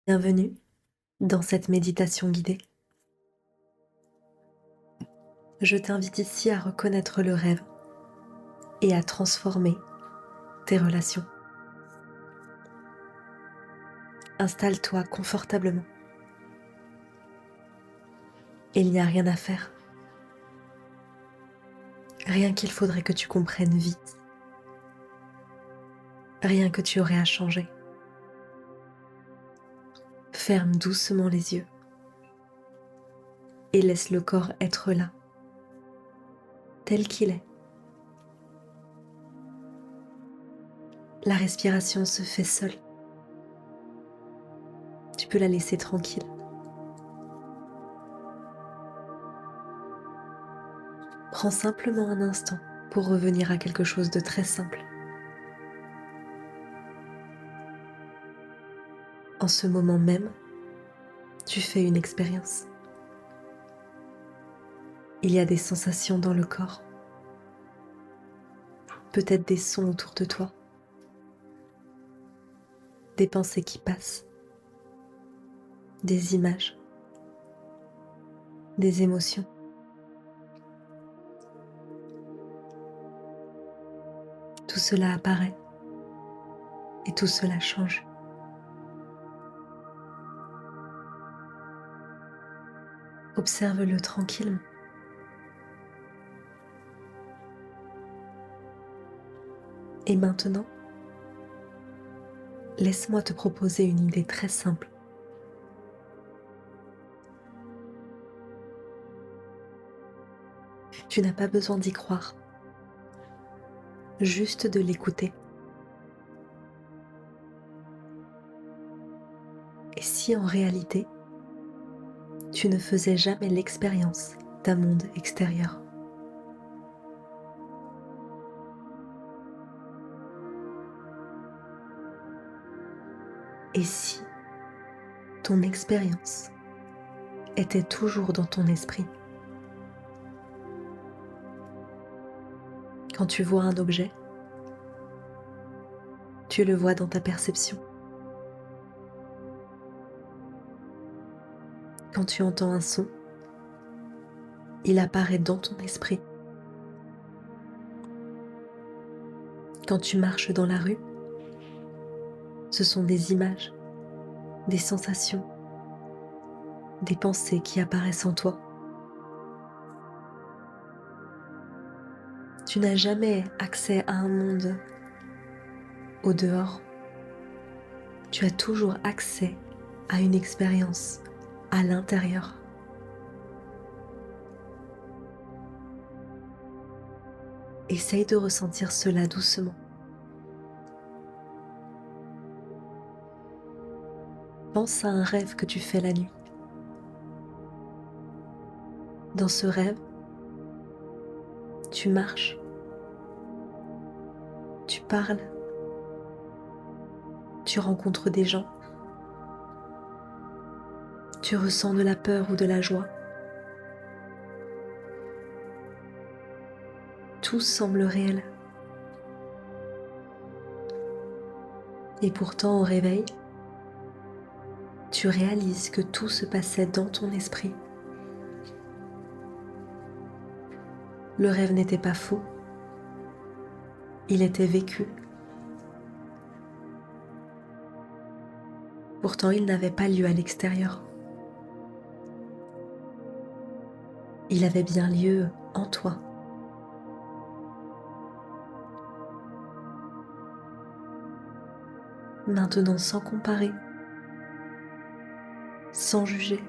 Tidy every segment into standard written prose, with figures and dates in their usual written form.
Bienvenue dans cette méditation guidée. Je t'invite ici à reconnaître le rêve et à transformer tes relations. Installe-toi confortablement. Il n'y a rien à faire. Rien qu'il faudrait que tu comprennes vite. Rien que tu aurais à changer. Ferme doucement les yeux et laisse le corps être là, tel qu'il est. La respiration se fait seule. Tu peux la laisser tranquille. Prends simplement un instant pour revenir à quelque chose de très simple. En ce moment même, tu fais une expérience. Il y a des sensations dans le corps, peut-être des sons autour de toi, des pensées qui passent, des images, des émotions. Tout cela apparaît et tout cela change. Observe-le tranquillement. Et maintenant, laisse-moi te proposer une idée très simple. Tu n'as pas besoin d'y croire, juste de l'écouter. Et si en réalité, tu ne faisais jamais l'expérience d'un monde extérieur? Et si ton expérience était toujours dans ton esprit? Quand tu vois un objet, tu le vois dans ta perception. Quand tu entends un son, il apparaît dans ton esprit. Quand tu marches dans la rue, ce sont des images, des sensations, des pensées qui apparaissent en toi. Tu n'as jamais accès à un monde au dehors. Tu as toujours accès à une expérience à l'intérieur. Essaye de ressentir cela doucement. Pense à un rêve que tu fais la nuit. Dans ce rêve, tu marches, tu parles, tu rencontres des gens, tu ressens de la peur ou de la joie. Tout semble réel. Et pourtant, au réveil, tu réalises que tout se passait dans ton esprit. Le rêve n'était pas faux, il était vécu. Pourtant, il n'avait pas lieu à l'extérieur. Il avait bien lieu en toi. Maintenant, sans comparer, sans juger,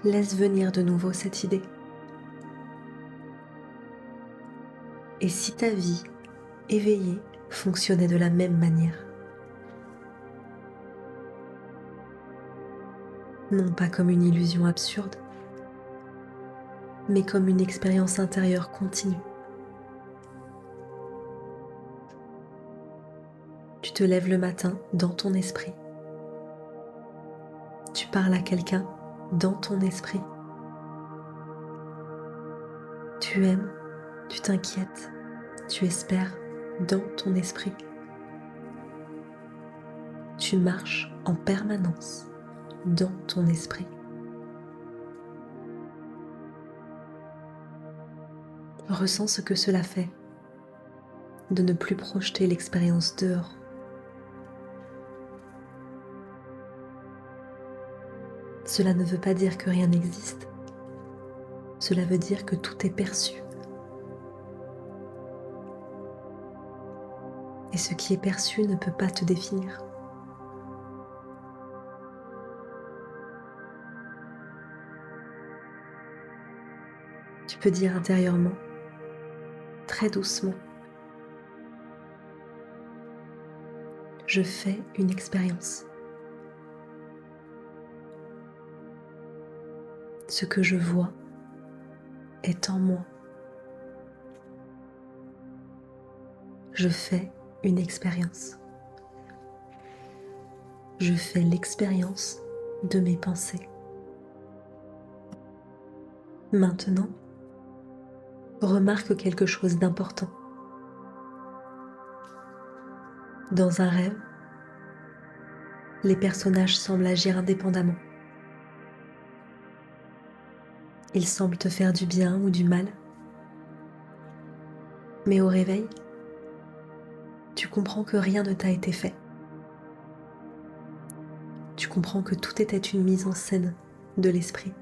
laisse venir de nouveau cette idée. Et si ta vie éveillée fonctionnait de la même manière? Non pas comme une illusion absurde, mais comme une expérience intérieure continue. Tu te lèves le matin dans ton esprit. Tu parles à quelqu'un dans ton esprit. Tu aimes, tu t'inquiètes, tu espères dans ton esprit. tu marches en permanence dans ton esprit. Ressens ce que cela fait de ne plus projeter l'expérience dehors. Cela ne veut pas dire que rien n'existe. Cela veut dire que tout est perçu. Et ce qui est perçu ne peut pas te définir. Tu peux dire intérieurement, très doucement, je fais une expérience. Ce que je vois est en moi. Je fais une expérience. Je fais l'expérience de mes pensées. Maintenant, remarque quelque chose d'important. Dans un rêve, les personnages semblent agir indépendamment. Ils semblent te faire du bien ou du mal. Mais au réveil, tu comprends que rien ne t'a été fait. Tu comprends que tout était une mise en scène de l'esprit.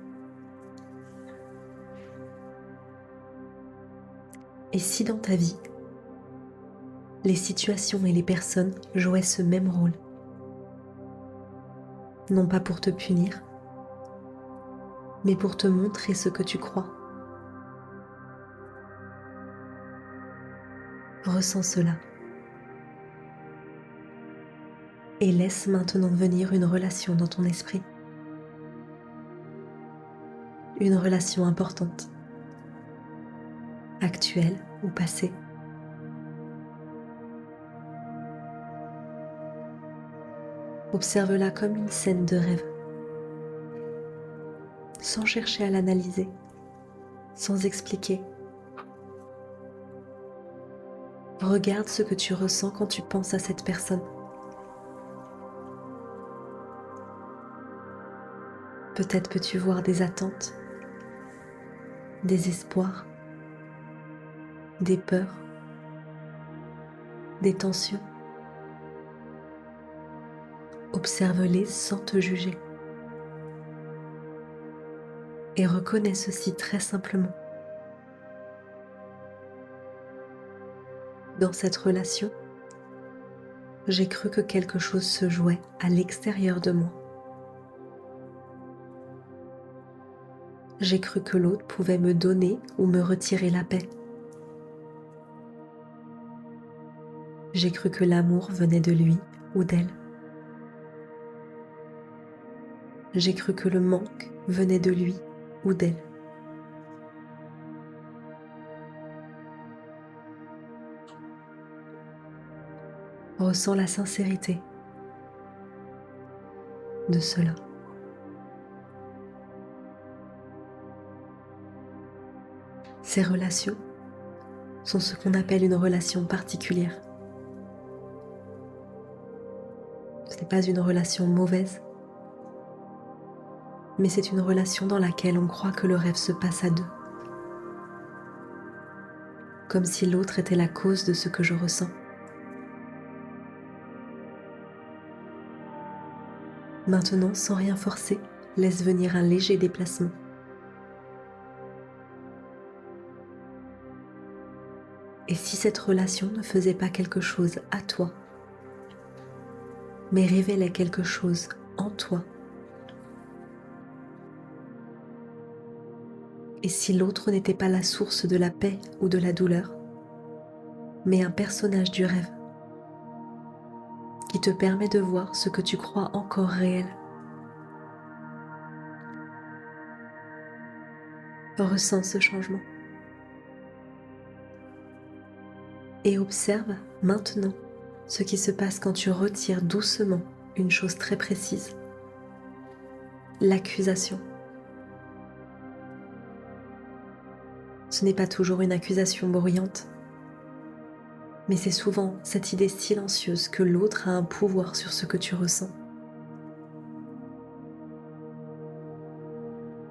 Et si dans ta vie, les situations et les personnes jouaient ce même rôle, non pas pour te punir, mais pour te montrer ce que tu crois. Ressens cela. Et laisse maintenant venir une relation dans ton esprit. Une relation importante, actuelle ou passée. Observe-la comme une scène de rêve, sans chercher à l'analyser, sans expliquer. Regarde ce que tu ressens quand tu penses à cette personne. Peut-être peux-tu voir des attentes, des espoirs, des peurs, des tensions. Observe-les sans te juger. Et reconnais ceci très simplement. Dans cette relation, j'ai cru que quelque chose se jouait à l'extérieur de moi. J'ai cru que l'autre pouvait me donner ou me retirer la paix. J'ai cru que l'amour venait de lui ou d'elle. J'ai cru que le manque venait de lui ou d'elle. Ressens la sincérité de cela. Ces relations sont ce qu'on appelle une relation particulière. Ce n'est pas une relation mauvaise, mais c'est une relation dans laquelle on croit que le rêve se passe à deux. Comme si l'autre était la cause de ce que je ressens. Maintenant, sans rien forcer, laisse venir un léger déplacement. Et si cette relation ne faisait pas quelque chose à toi, mais révélait quelque chose en toi? Et si l'autre n'était pas la source de la paix ou de la douleur, mais un personnage du rêve qui te permet de voir ce que tu crois encore réel? Ressens ce changement. Et observe maintenant ce qui se passe quand tu retires doucement une chose très précise, l'accusation. Ce n'est pas toujours une accusation bruyante. Mais c'est souvent cette idée silencieuse que l'autre a un pouvoir sur ce que tu ressens.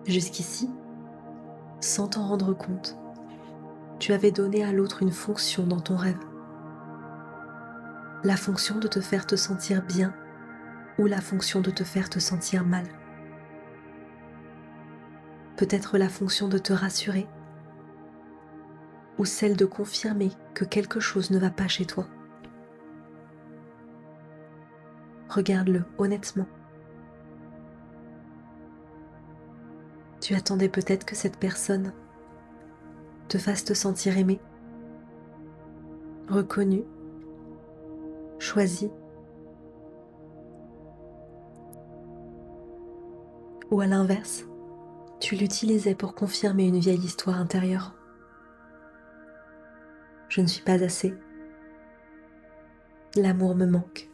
Jusqu'ici, sans t'en rendre compte, tu avais donné à l'autre une fonction dans ton rêve. La fonction de te faire te sentir bien ou la fonction de te faire te sentir mal. Peut-être la fonction de te rassurer ou celle de confirmer que quelque chose ne va pas chez toi. Regarde-le honnêtement. Tu attendais peut-être que cette personne te fasse te sentir aimé, reconnu, choisi, ou à l'inverse, tu l'utilisais pour confirmer une vieille histoire intérieure. Je ne suis pas assez. L'amour me manque.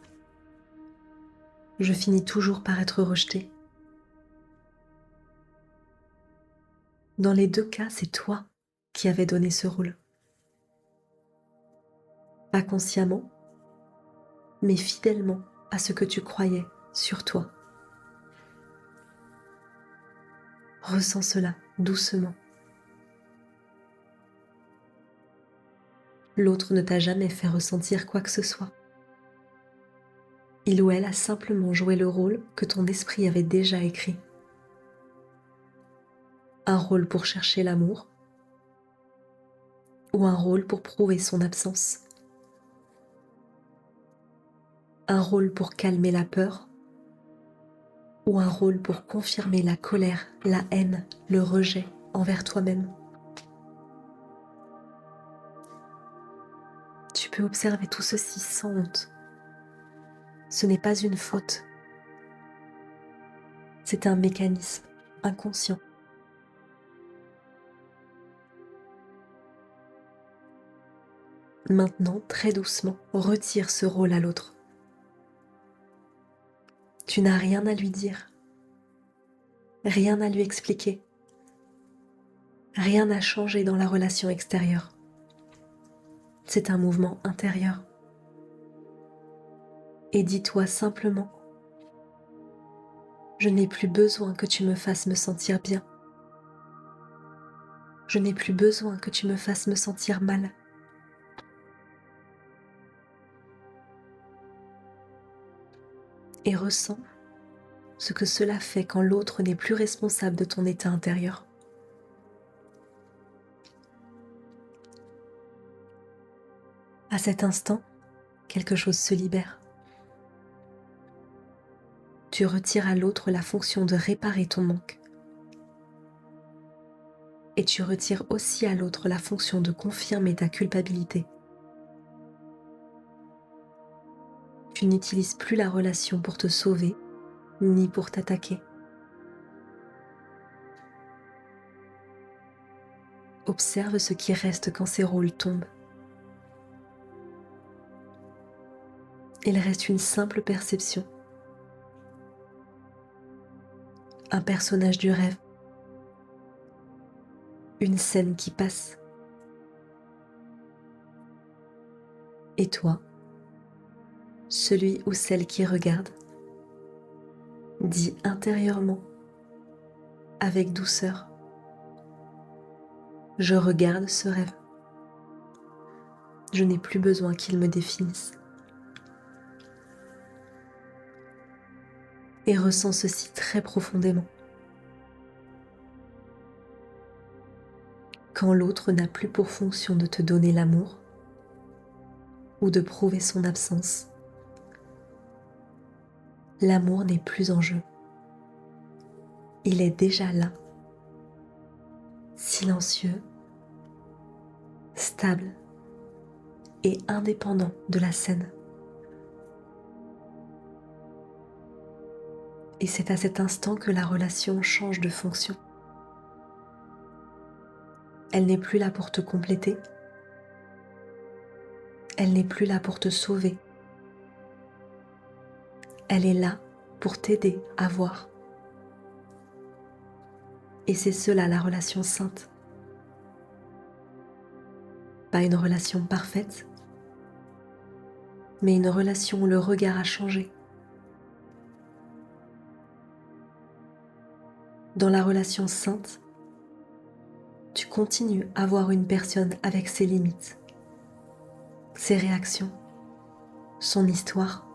Je finis toujours par être rejetée. Dans les deux cas, c'est toi qui avais donné ce rôle. Pas consciemment, mais fidèlement à ce que tu croyais sur toi. Ressens cela doucement. L'autre ne t'a jamais fait ressentir quoi que ce soit. Il ou elle a simplement joué le rôle que ton esprit avait déjà écrit. Un rôle pour chercher l'amour ou un rôle pour prouver son absence. Un rôle pour calmer la peur ou un rôle pour confirmer la colère, la haine, le rejet envers toi-même. Tu peux observer tout ceci sans honte. Ce n'est pas une faute. C'est un mécanisme inconscient. Maintenant, très doucement, retire ce rôle à l'autre. Tu n'as rien à lui dire, rien à lui expliquer, rien à changer dans la relation extérieure. C'est un mouvement intérieur. Et dis-toi simplement, je n'ai plus besoin que tu me fasses me sentir bien. Je n'ai plus besoin que tu me fasses me sentir mal. Et ressens ce que cela fait quand l'autre n'est plus responsable de ton état intérieur. À cet instant, quelque chose se libère. Tu retires à l'autre la fonction de réparer ton manque. Et tu retires aussi à l'autre la fonction de confirmer ta culpabilité. Tu n'utilises plus la relation pour te sauver, ni pour t'attaquer. Observe ce qui reste quand ces rôles tombent. Il reste une simple perception. Un personnage du rêve. Une scène qui passe. Et toi, celui ou celle qui regarde, dit intérieurement, avec douceur, je regarde ce rêve. Je n'ai plus besoin qu'il me définisse. Et ressens ceci très profondément. Quand l'autre n'a plus pour fonction de te donner l'amour ou de prouver son absence, l'amour n'est plus en jeu. Il est déjà là, silencieux, stable et indépendant de la scène. Et c'est à cet instant que la relation change de fonction. Elle n'est plus là pour te compléter. Elle n'est plus là pour te sauver. Elle est là pour t'aider à voir. Et c'est cela la relation sainte. Pas une relation parfaite, mais une relation où le regard a changé. Dans la relation sainte, tu continues à voir une personne avec ses limites, ses réactions, son histoire,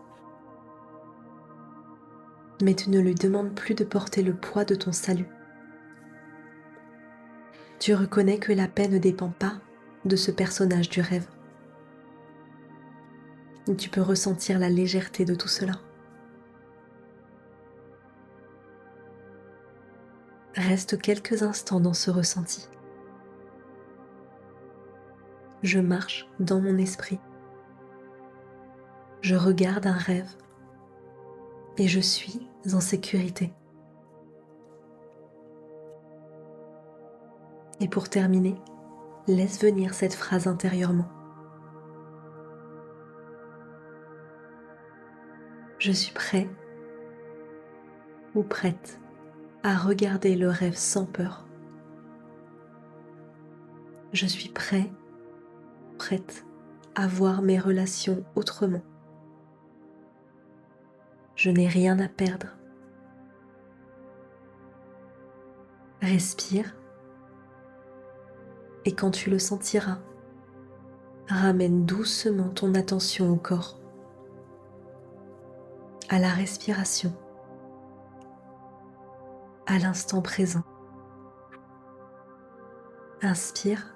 mais tu ne lui demandes plus de porter le poids de ton salut. Tu reconnais que la paix ne dépend pas de ce personnage du rêve. Et tu peux ressentir la légèreté de tout cela. Reste quelques instants dans ce ressenti. Je marche dans mon esprit. Je regarde un rêve et je suis en sécurité. Et pour terminer, laisse venir cette phrase intérieurement. Je suis prêt ou prête à regarder le rêve sans peur. Je suis prêt, prête à voir mes relations autrement. Je n'ai rien à perdre. Respire et quand tu le sentiras, ramène doucement ton attention au corps, à la respiration, à l'instant présent. Inspire.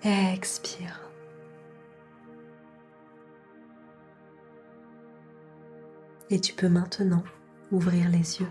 Expire. Et tu peux maintenant ouvrir les yeux.